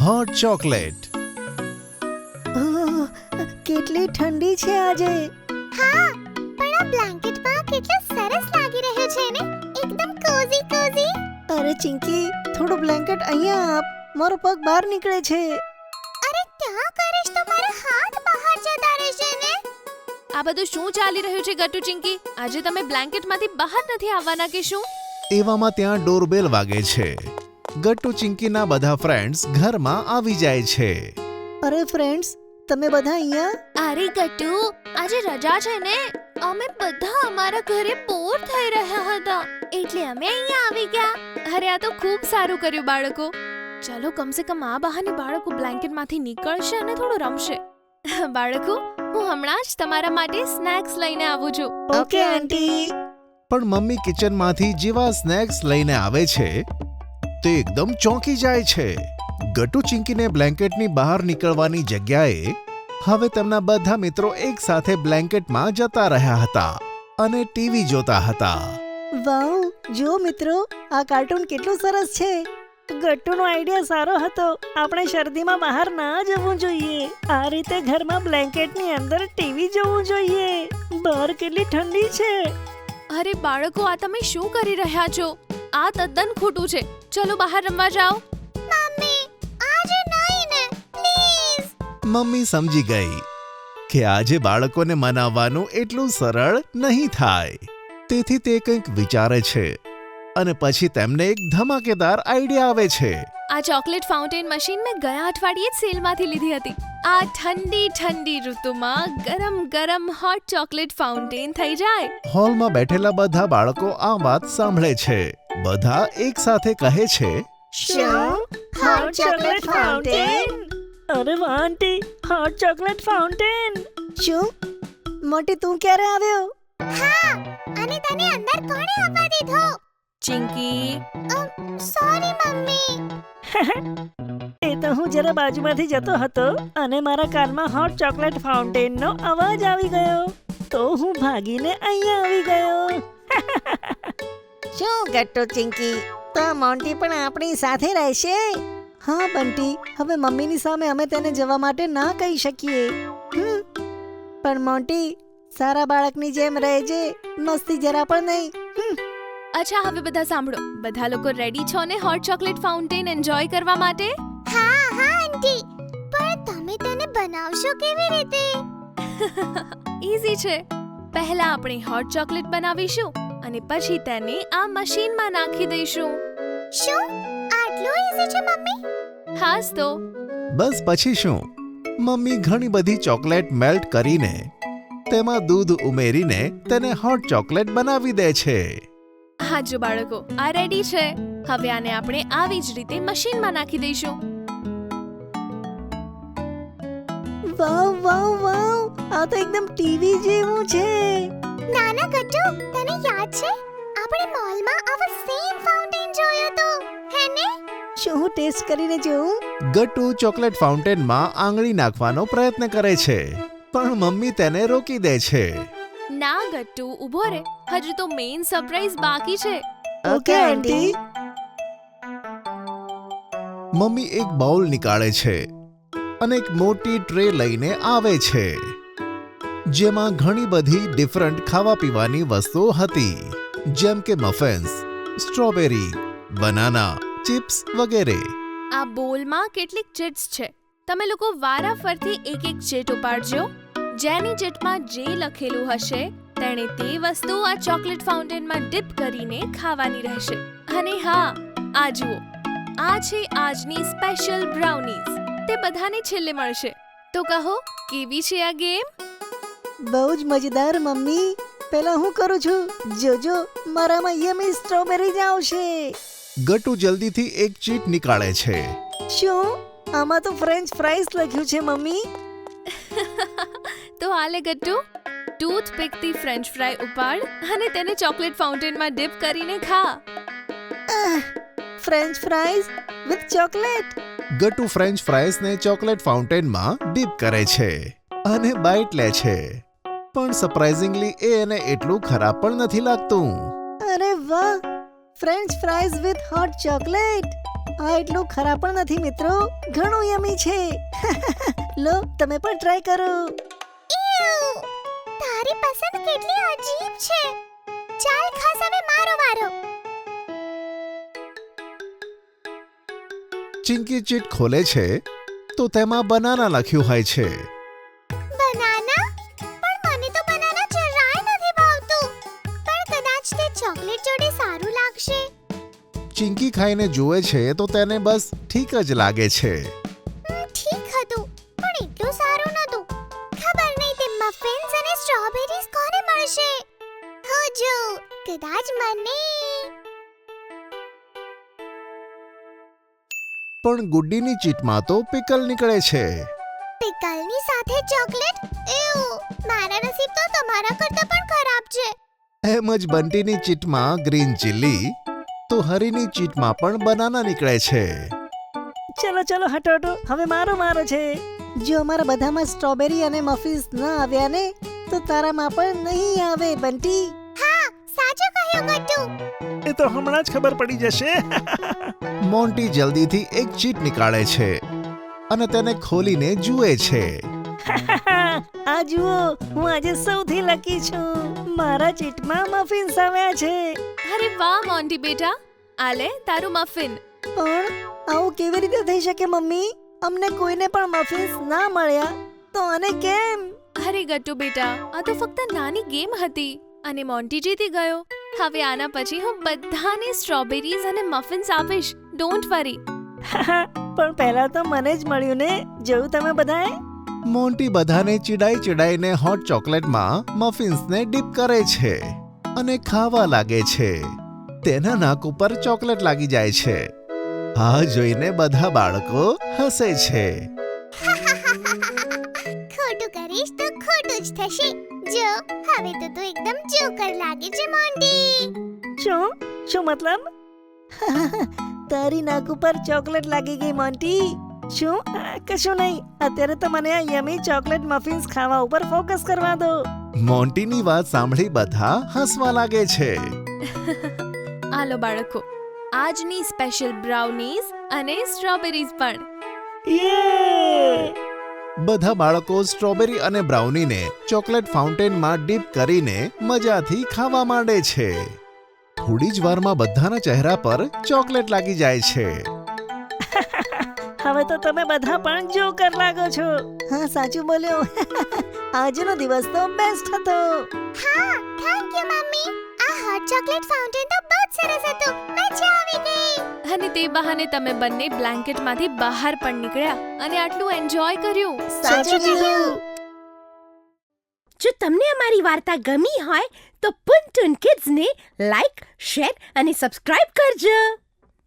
Hot chocolate. કેટલી ઠંડી છે આજે. હા, પણ આ બ્લેન્કેટમાં કેટલો સરસ લાગી રહ્યો છે ને, એકદમ કોઝી કોઝી. અરે ચિંકી, થોડું બ્લેન્કેટ અહીંયા આપ, મારો પગ બહાર નીકળે છે. અરે ત્યાં કરીશ તો મારા હાથ બહાર જતા રહેશે ને. આ બધું શું ચાલી રહ્યું છે ગટ્ટુ ચિંકી? આજે તમે બ્લેન્કેટમાંથી બહાર નથી આવવાના કે શું? એવામાં ત્યાં ડોરબેલ વાગે છે. ગટ્ટુ ચિંકીના બધા ફ્રેન્ડ્સ ઘરમાં આવી જાય છે. અરે ફ્રેન્ડ્સ, તમે બધા અહીંયા? અરે ગટ્ટુ, આજે રજા છે ને, અમે બધા અમારા ઘરે બોર થઈ રહ્યા હતા એટલે અમે અહીંયા આવી ગયા. અરે આ તો ખૂબ સારું કર્યું બાળકો. ચલો કમસે કમ આ બહાને બાળકો બ્લેન્કેટમાંથી નીકળશે અને થોડું રમશે. બાળકો, હું હમણાં જ તમારા માટે સ્નેક્સ લઈને આવું છું. Okay aunty. પણ મમ્મી કિચનમાંથી જેવા સ્નેક્સ લઈને આવે છે તે એકદમ ચોંકી જાય છે. ગટ્ટુ ચિંકીને બ્લેન્કેટની બહાર નીકળવાની જગ્યાએ હવે તેમના બધા મિત્રો એક સાથે બ્લેન્કેટમાં જતા રહ્યા હતા અને ટીવી જોતા હતા. વાવ, જો મિત્રો, આ કાર્ટૂન કેટલું સરસ છે. ગટ્ટુનો આઈડિયા સારો હતો. આપણે શરદીમાં બહાર ના જવું જોઈએ. આ રીતે ઘરમાં બ્લેન્કેટની અંદર ટીવી જોવું જોઈએ. બહાર કેટલી ઠંડી છે. અરે બાળકો, આ તમે શું કરી રહ્યા છો? આ તદ્દન ખોટું છે. ચલો બહાર રમવા જાઓ. મમ્મી, આજે નહીં ને, પ્લીઝ. મમ્મી સમજી ગઈ કે આજે બાળકોને મનાવવાનું એટલું સરળ નહીં થાય. તેથી તે કંઈક વિચારે છે અને પછી તેમને એક ધમાકેદાર આઈડિયા આવે છે. આ ચોકલેટ ફાઉન્ટેન મશીન મેં ગયા અઠવાડિયે જ સેલમાંથી લીધી હતી. આ ઠંડી ઠંડી ઋતુમાં ગરમ ગરમ હોટ ચોકલેટ ફાઉન્ટેન થઈ જાય. હોલમાં બેઠેલા બધા બાળકો આ વાત સાંભળે છે. બધા એક સાથે કહે છે, શું? Hot chocolate fountain? અરે વાહ આંટી, હોટ ચોકલેટ ફાઉન્ટેન. શું? મોટી, તું ક્યારે આવ્યો? હા, અને તને અંદર કોણે આવવા દીધો? Chinki, sorry mummy. એ તો હું જરા બાજુમાંથી જતો હતો અને મારા કાનમાં હોટ ચોકલેટ ફાઉન્ટેનનો અવાજ આવી ગયો તો હું ભાગીને અહીંયા આવી ગયો. શું ગટ્ટુ ચિંકી, તો મોન્ટી પણ આપણી સાથે રહેશે? હા બંટી, હવે મમ્મીની સામે અમે તેને જવા માટે ના કહી શકીએ. પણ મોન્ટી, સારા બાળકની જેમ રહેજે, મસ્તી જરા પણ નહીં. અચ્છા હવે બધા સાંભળો. બધા લોકો રેડી છો ને હોટ ચોકલેટ ફાઉન્ટેન એન્જોય કરવા માટે? હા હા આંટી, પણ તમે તેને બનાવશો કેવી રીતે? ઈઝી છે. પહેલા આપણે હોટ ચોકલેટ બનાવીશું અને પછી તેને આ મશીનમાં નાખી દઈશું. શું આટલું ઈઝી છે મમ્મી? હાસ તો. બસ પછી શું? મમ્મી ઘણી બધી ચોકલેટ મેલ્ટ કરીને તેમાં દૂધ ઉમેરીને તેને હોટ ચોકલેટ બનાવી દે છે. હા જો બાળકો, આ રેડી છે. હવે આને આપણે આવી જ રીતે મશીનમાં નાખી દઈશું. વાવ વાવ વાવ, આ તો એકદમ ટીવી જેવું છે. નાના ગટ્ટુ, તને યાદ છે આપણે મોલમાં આવો સેમ ફાઉન્ટેન જોયો તો, હે ને? શું હું ટેસ્ટ કરીને જોઉં? ગટ્ટુ ચોકલેટ ફાઉન્ટેનમાં આંગળી નાખવાનો પ્રયત્ન કરે છે પણ મમ્મી તેને રોકી દે છે. ના ગટ્ટુ, ઊભો રે, હજુ તો મેઇન સરપ્રાઈઝ બાકી છે. Okay aunty. મમ્મી એક બાઉલ નીકાળે છે અને એક મોટી ટ્રે લઈને આવે છે જેમાં ઘણી બધી ડિફરન્ટ ખાવા પીવાની વસ્તુઓ હતી, જેમ કે મફિન્સ, સ્ટ્રોબેરી, બનાના, ચિપ્સ વગેરે. આ બોલમાં કેટલીક ચીટ્સ છે. તમે લોકો વારાફરતી એક એક ચીટ ઉપાડજો. જેની ચીટમાં જે લખેલું હશે તેણે તે વસ્તુ આ ચોકલેટ ફાઉન્ટેનમાં ડિપ કરીને ખાવાની રહેશે. અને હા, આ જુઓ, આ છે આજની સ્પેશિયલ બ્રાઉનીઝ. તે બધાને છેલ્લે મળશે. તો કહો, કેવી છે આ ગેમ? બહુ જ મજેદાર મમ્મી. પહેલા હું કરું છું, જોજો મારામાં યમી સ્ટ્રોબેરી જ આવશે. ગટ્ટુ જલ્દીથી એક ચીટ નીકાળે છે. શું? આમાં તો ફ્રેન્ચ ફ્રાઈઝ લખ્યું છે મમ્મી. તો આલે ગટ્ટુ, ટૂથપીકથી ફ્રેન્ચ ફ્રાય ઉપાડ અને તેને ચોકલેટ ફાઉન્ટેનમાં ડિપ કરીને ખા. French fries with chocolate. Gattu french ફ્રાઈઝને ચોકલેટ ફાઉન્ટેનમાં ડીપ કરે છે અને બાઈટ લે છે. પણ સરપ્રાઇઝિંગલી એને એટલું ખરાબ પણ નથી લાગતું. અરે વાહ, French fries with hot chocolate. આ એટલું ખરાબ પણ નથી મિત્રો, ઘણું યમી છે. લો તમે પણ ટ્રાય કરો. ઇયુ! તારી પસંદ કેટલી અજીબ છે. ચાલ ખાસ હવે મારો વારો. ચિંકી ચીટ ખોલે છે તો તેમાં બનાના લખ્યું હોય છે. બનાના? પણ મને તો બનાના જરાય નથી ભાવતું. પણ કદાચ તે ચોકલેટ જોડે સારું લાગશે. ચિંકી ખાઈને જુએ છે તો તેને બસ ઠીક જ લાગે છે. ઠીક હતું, પણ એટલું સારું નહોતું. ખબર નહીં તે મફિન્સ અને સ્ટ્રોબેરીઝ કોને મળશે. હો જો, કદાચ મને. પણ ગુડ્ડીની ચીટમાં તો પિકલ નીકળે છે. પિકલની સાથે ચોકલેટ? એવ! મારા નસીબ તો તમારા કરતાં પણ ખરાબ છે. એમ જ બંટીની ચીટમાં ગ્રીન ચીલી તો હરીની ચીટમાં પણ બનાના નીકળે છે. ચલો ચલો હટો હટો, હવે મારો છે. જો અમારા બધામાં સ્ટ્રોબેરી અને મફિન્સ ન આવ્યા ને તો તારામાં પણ નહીં આવે બંટી. હા, સાચું કહ્યું ગટ્ટુ. એ તો હમણાં જ ખબર પડી જશે. મોન્ટી જલ્દીથી એક ચીટ નીકાળે છે અને તેને ખોલીને જુએ છે. આ જુઓ, હું આજે સૌથી લકી છું. મારા ચીટમાં મફિન્સ આવ્યા છે. અરે વાહ મોન્ટી બેટા, આ લે તારું મફિન. પણ આવું કેવી રીતે થઈ શકે મમ્મી? અમને કોઈને પણ મફિન્સ ના મળ્યા તો આને કેમ? અરે ગટ્ટુ બેટા, આ તો ફક્ત નાની ગેમ હતી અને મોન્ટી જીતી ગયો. હવે આના પછી હું બધાને સ્ટ્રોબેરીઝ અને મફિન્સ આપીશ. Don't worry. પણ પહેલા તો મને જ મળ્યું ને, જોયું તમે બધાએ? મોન્ટી બધાને ચીડાઈને હોટ ચોકલેટમાં મફિન્સને ડીપ કરે છે અને ખાવા લાગે છે. તેના નાક ઉપર ચોકલેટ લાગી જાય છે. આ જોઈને બધા બાળકો હસે છે. ખોટું કરીશ તો ખોટું જ થશે. જો, હવે તો તું એકદમ જોકર લાગે છે મોન્ટી. શું મતલબ? તારી નાક ઉપર ચોકલેટ લાગી ગઈ મોન્ટી. શું? કશું નહીં. અત્યારે તો મને આ યમી ચોકલેટ મફિન્સ ખાવા ઉપર ફોકસ કરવા દો. મોન્ટીની વાત સાંભળી બધા હસવા લાગે છે. આલો બાળકો, આજની સ્પેશિયલ બ્રાઉનીઝ અને સ્ટ્રોબેરીઝ પણ. યે! બધા બાળકો સ્ટ્રોબેરી અને બ્રાઉનીને ચોકલેટ ફાઉન્ટેનમાં ડીપ કરીને મજાથી ખાવા માંડે છે. થોડી જ વારમાં બધાના ચહેરા પર ચોકલેટ લાગી જાય છે. હવે તો તમે બધા પણ જોકર લાગો છો. હા, સાચું બોલ્યો. આજનો દિવસ તો બેસ્ટ હતો. હા, થેન્ક યુ મમ્મી. આ હોટ ચોકલેટ ફાઉન્ટેન તો બહુ સરસ હતું. મજા આવી ગઈ. અને તે બહાને તમે બંને બ્લેન્કેટમાંથી બહાર પણ નીકળ્યા અને આટલું એન્જોય કર્યું. સાચું કીધું. જો તમને અમારી વાર્તા ગમી હોય તો પુન ટુન કિડ્સને લાઈક, શેર અને સબસ્ક્રાઇબ કરજો.